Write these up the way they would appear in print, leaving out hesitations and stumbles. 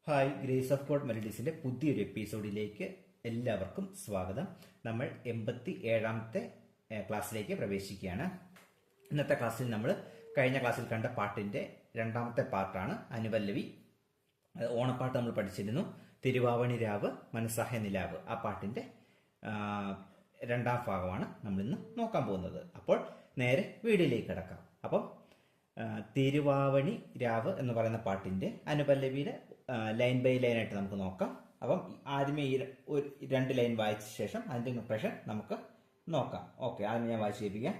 Hi, grace of God മെലഡീസിന്റെ പുതിയൊരു എപ്പിസോഡിലേക്ക് എല്ലാവർക്കും സ്വാഗതം. നമ്മൾ 87ാമത്തെ ക്ലാസ്സിലേക്ക് പ്രവേശിക്കുകയാണ്. ഇന്നത്തെ ക്ലാസ്സിൽ നമ്മൾ കഴിഞ്ഞ ക്ലാസ്സിൽ കണ്ട പാട്ടിന്റെ രണ്ടാമത്തെ പാർട്ടാണ് അനുപല്ലവി. ഓണപ്പാട്ട് നമ്മൾ പഠിച്ചിരുന്നു. തിരുവാവണി രാവ് മനസ്സാഹ നിലാവ്, ആ പാട്ടിന്റെ രണ്ടാം ഭാഗമാണ് നമ്മൾ ഇന്ന് നോക്കാൻ പോകുന്നത്. അപ്പോൾ നേരെ വീഡിയോയിലേക്ക് കിടക്കാം. അപ്പം തിരുവാവണി രാവ് എന്ന് പറയുന്ന പാട്ടിന്റെ അനുപല്ലവിയുടെ ലൈൻ ബൈ ലൈൻ ആയിട്ട് നമുക്ക് നോക്കാം. അപ്പം ആദ്യമേ ഈ രണ്ട് ലൈൻ വായിച്ച ശേഷം അതിന്റെ ഇംപ്രഷൻ നമുക്ക് നോക്കാം. ഓക്കെ, ആദ്യം ഞാൻ വായിച്ചു കേൾപ്പിക്കാം.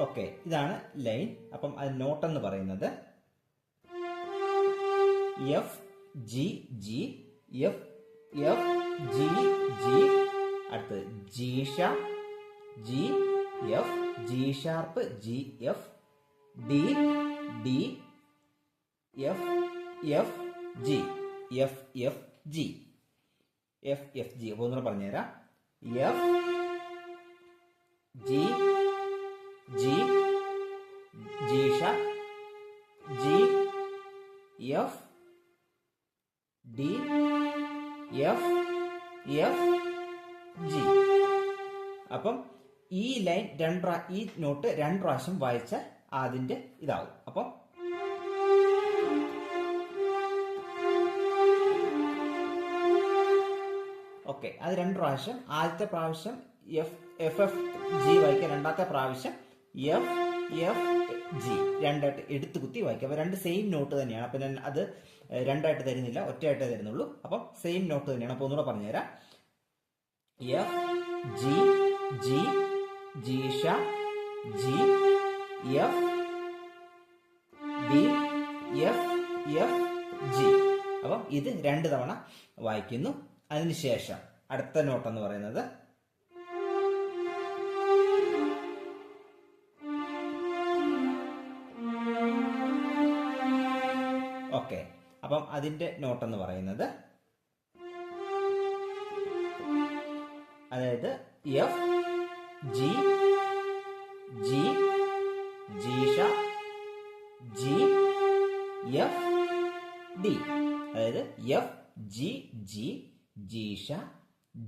ഓക്കെ, ഇതാണ് ലൈൻ. അപ്പം അത് നോട്ടെന്ന് പറയുന്നത് F G G, F F G G, അടുത്ത് G sharp G F, G sharp G F, D D, F F G, F F G, F F G. അപ്പൊ ഒന്നുകൂടെ പറഞ്ഞുതരാം. F G G, G sharp G F, D F F G. അപ്പം ഈ line ഈ not രണ്ട് പ്രാവശ്യം വായിച്ച അതിന്റെ ഇതാവും. അപ്പം ഓക്കെ, അത് രണ്ട് പ്രാവശ്യം. ആദ്യത്തെ പ്രാവശ്യം എഫ് എഫ് എഫ് ജി വായിക്കുക, രണ്ടാമത്തെ പ്രാവശ്യം എഫ് എഫ് ജി, രണ്ടായിട്ട് എടുത്തു കുത്തി വായിക്കുക. അപ്പൊ രണ്ട് സെയിം നോട്ട് തന്നെയാണ്. അപ്പൊ ഞാൻ അത് രണ്ടായിട്ട് തരുന്നില്ല, ഒറ്റയായിട്ടേ തരുന്നുള്ളൂ. അപ്പം സെയിം നോട്ട് തന്നെയാണ്. അപ്പൊ ഒന്നുകൂടെ പറഞ്ഞുതരാം. എഫ് ജി ജി, ജി ഷ G F, D F F G. അപ്പം ഇത് രണ്ട് തവണ വായിക്കുന്നു. അതിനുശേഷം അടുത്ത നോട്ട് എന്ന് പറയുന്നത് ഓക്കെ, അപ്പം അതിന്റെ നോട്ട് എന്ന് പറയുന്നത് അതായത് എഫ് ജി ജി, ജി ഷ ജി എഫ് ഡി, അതായത് എഫ് ജി ജി, ജി ഷ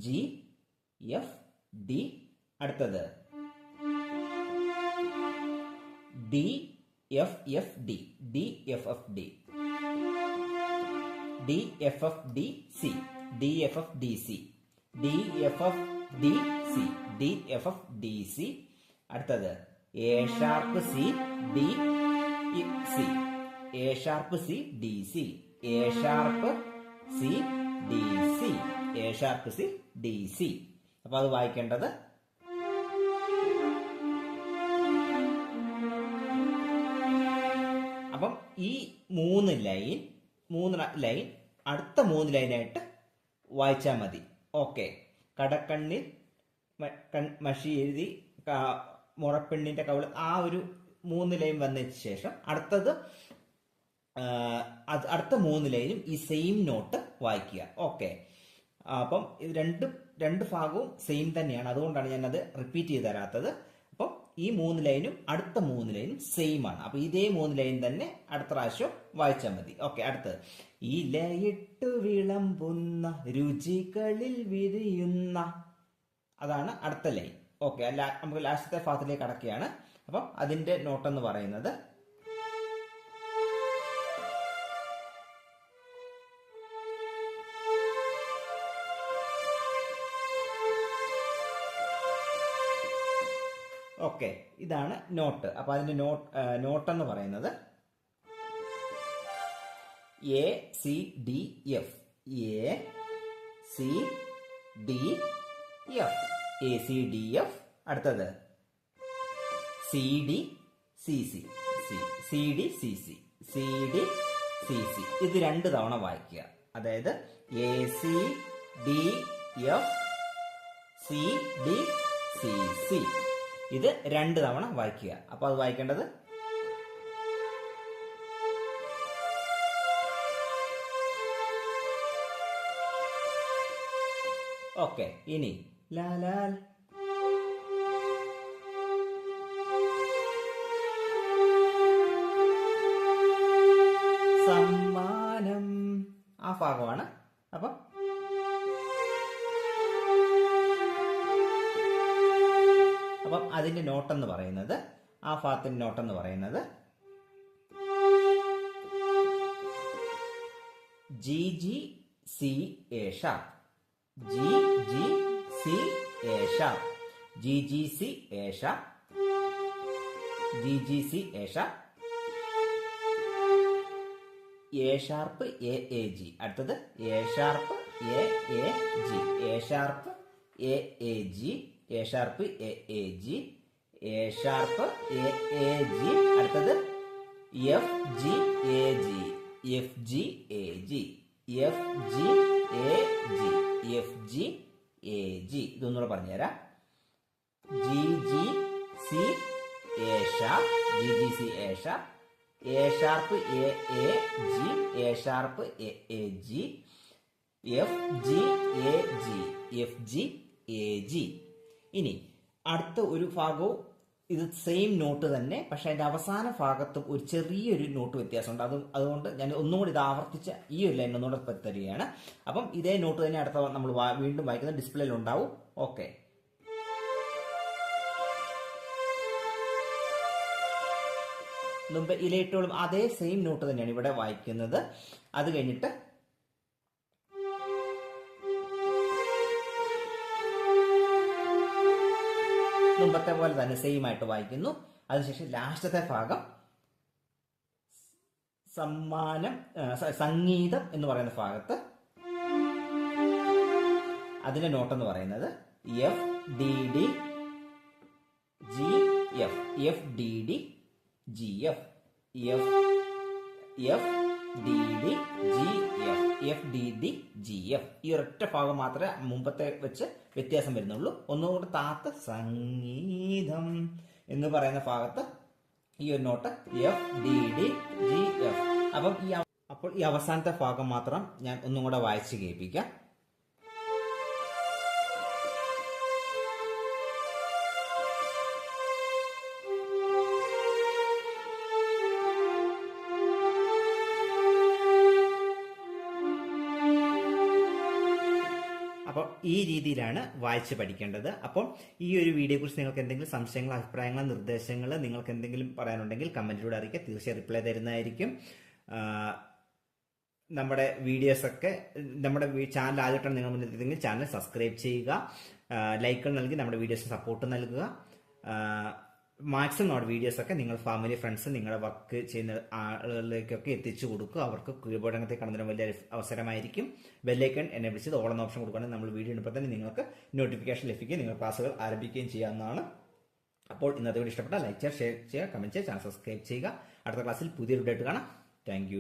ജി എഫ് ഡി. അടുത്തത് D F F D, D F F D, D F F D C, D F F D C, D F F D C, D F F D C. അടുത്തത് A sharp C D C, A sharp C D C, A sharp C D C, A sharp C D C. അപ്പൊ അത് വായിക്കേണ്ടത് അപ്പം ഈ മൂന്ന് line അടുത്ത മൂന്ന് ലൈനായിട്ട് വായിച്ചാൽ മതി. ഓക്കെ, കടക്കണ്ണിൽ മഷി എഴുതി മുറപ്പെണ്ണിന്റെ കവിള്, ആ ഒരു മൂന്ന് ലൈൻ വന്നതിന് ശേഷം അടുത്ത മൂന്ന് ലൈനും ഈ സെയിം നോട്ട് വായിക്കുക. ഓക്കെ, അപ്പം ഇത് രണ്ട് ഭാഗവും സെയിം തന്നെയാണ്, അതുകൊണ്ടാണ് ഞാൻ അത് റിപ്പീറ്റ് ചെയ്ത് തരാത്തത്. അപ്പം ഈ മൂന്ന് ലൈനും അടുത്ത മൂന്ന് ലൈനും സെയിം ആണ്. അപ്പൊ ഇതേ മൂന്ന് ലൈൻ തന്നെ അടുത്ത പ്രാവശ്യം വായിച്ചാൽ മതി. ഓക്കെ, അടുത്തത് ഇലയിട്ടു വിളമ്പുന്ന രുചികളിൽ വിരിയുന്ന, അതാണ് അടുത്ത ലൈൻ. ഓക്കെ, നമുക്ക് ലാസ്റ്റത്തെ ഭാഗത്തിലേക്ക് കടക്കുകയാണ്. അപ്പം അതിന്റെ നോട്ടെന്ന് പറയുന്നത് ഓക്കെ, ഇതാണ് നോട്ട്. അപ്പൊ അതിന്റെ നോട്ടെന്ന് പറയുന്നത് A C D F, A C D F, A C D F. അടുത്തത് C D C C, C D C C, C D C C. ഇത് രണ്ട് തവണ വായിക്കുക. അതായത് A C D F, C D C C. ഇത് രണ്ട് തവണ വായിക്കുക. അപ്പൊ അത് വായിക്കേണ്ടത് ഓക്കെ, ഇനി ലാലാൽ. സമ്മാനം ആ ഭാഗമാണ്. അപ്പം അതിന്റെ നോട്ടെന്ന് പറയുന്നത്, ആ ഭാഗത്തിന്റെ നോട്ടെന്ന് പറയുന്നത് G G C A sharp. G G C A sharp. G G C A sharp. G G C A sharp. A sharp A A G. അടുത്തത് A sharp A A G. A sharp A A G. A sharp A A G. A sharp A A G. അടുത്തത് F G A G. F G A G. F G A G. F G A G. ഇതൊന്നുകൂടെ പറഞ്ഞുതരാം. G G C A sharp. G G C A sharp. A sharp A A G. A sharp A A G. F G A G. F G A G. ഇനി അടുത്ത ഒരു ഭാഗവും ഇത് same not തന്നെ, പക്ഷെ അതിന്റെ അവസാന ഭാഗത്തും ഒരു ചെറിയൊരു നോട്ട് വ്യത്യാസമുണ്ട്. അതുകൊണ്ട് ഞാൻ ഒന്നും കൂടി ഇത് ആവർത്തിച്ച ഈ ഒരു ലൈൻ ഒന്നുകൂടെ തരികയാണ്. അപ്പം ഇതേ നോട്ട് തന്നെ അടുത്ത നമ്മൾ വീണ്ടും വായിക്കുന്നത് ഡിസ്പ്ലേയിൽ ഉണ്ടാവും. ഓക്കെ, മുമ്പ് ഇലയിട്ടോളും അതേ സെയിം നോട്ട് തന്നെയാണ് ഇവിടെ വായിക്കുന്നത്. അത് കഴിഞ്ഞിട്ട് മുമ്പത്തെ പോലെ തന്നെ സെയിം ആയിട്ട് വായിക്കുന്നു. അതിനുശേഷം ലാസ്റ്റത്തെ ഭാഗം സമ്മാനം, സംഗീതം എന്ന് പറയുന്ന ഭാഗത്ത് അതിന്റെ നോട്ടെന്ന് പറയുന്നത് F D D G F. F D D G F. F F D D G F. F D D G F. ഈ ഒരൊറ്റ ഭാഗം മാത്രമേ മുമ്പത്തെ വെച്ച് വ്യത്യാസം വരുന്നുള്ളൂ. ഒന്നുകൂടെ താത്ത സംഗീതം എന്ന് പറയുന്ന ഭാഗത്ത് ഈ ഒരു note F D D G F. അപ്പോൾ ഈ അവസാനത്തെ ഭാഗം മാത്രം ഞാൻ ഒന്നും കൂടെ വായിച്ച് കേൾപ്പിക്കാം. അപ്പോൾ ഈ രീതിയിലാണ് വായിച്ച് പഠിക്കേണ്ടത്. അപ്പോൾ ഈ ഒരു വീഡിയോയെ കുറിച്ച് നിങ്ങൾക്ക് എന്തെങ്കിലും സംശയങ്ങൾ, അഭിപ്രായങ്ങൾ, നിർദ്ദേശങ്ങൾ നിങ്ങൾക്ക് എന്തെങ്കിലും പറയാനുണ്ടെങ്കിൽ കമന്റിലൂടെ അറിയിക്കുക. തീർച്ചയായും റിപ്ലൈ തരുന്നതായിരിക്കും. നമ്മുടെ വീഡിയോസൊക്കെ, നമ്മുടെ ചാനൽ ആദ്യമായിട്ടാണ് നിങ്ങൾ മുന്നിലെത്തിയെങ്കിൽ ചാനൽ സബ്സ്ക്രൈബ് ചെയ്യുക, ലൈക്കുകൾ നൽകി നമ്മുടെ വീഡിയോസ് സപ്പോർട്ട് നൽകുക. മാക്സിമം നമ്മുടെ വീഡിയോസൊക്കെ നിങ്ങൾ ഫാമിലി, ഫ്രണ്ട്സ്, നിങ്ങളുടെ വർക്ക് ചെയ്യുന്ന ആളുകളിലേക്കൊക്കെ എത്തിച്ചു കൊടുക്കുക. അവർക്ക് കീബോർഡ് രംഗത്തേക്ക് കടന്നതിന് വലിയ അവസരമായിരിക്കും. ബെല്ലൈക്കൺ എനേബിൾ ചെയ്ത് ഓൾ എന്ന ഓപ്ഷൻ കൊടുക്കുകയാണെങ്കിൽ നമ്മൾ വീഡിയോ ഇടുമ്പോൾ തന്നെ നിങ്ങൾക്ക് നോട്ടിഫിക്കേഷൻ ലഭിക്കുകയും നിങ്ങൾ ക്ലാസ്സുകൾ ആരംഭിക്കുകയും ചെയ്യാവുന്നതാണ്. അപ്പോൾ ഇന്നത്തെ വീഡിയോ ഇഷ്ടപ്പെട്ടാൽ ലൈക്ക് ചെയ്യുക, ഷെയർ ചെയ്യുക, കമന്റ് ചെയ്യുക, ചാനൽ സബ്സ്ക്രൈബ് ചെയ്യുക. അടുത്ത ക്ലാസ്സിൽ പുതിയൊരു വീഡിയോ ആയിട്ട് കാണാം. താങ്ക്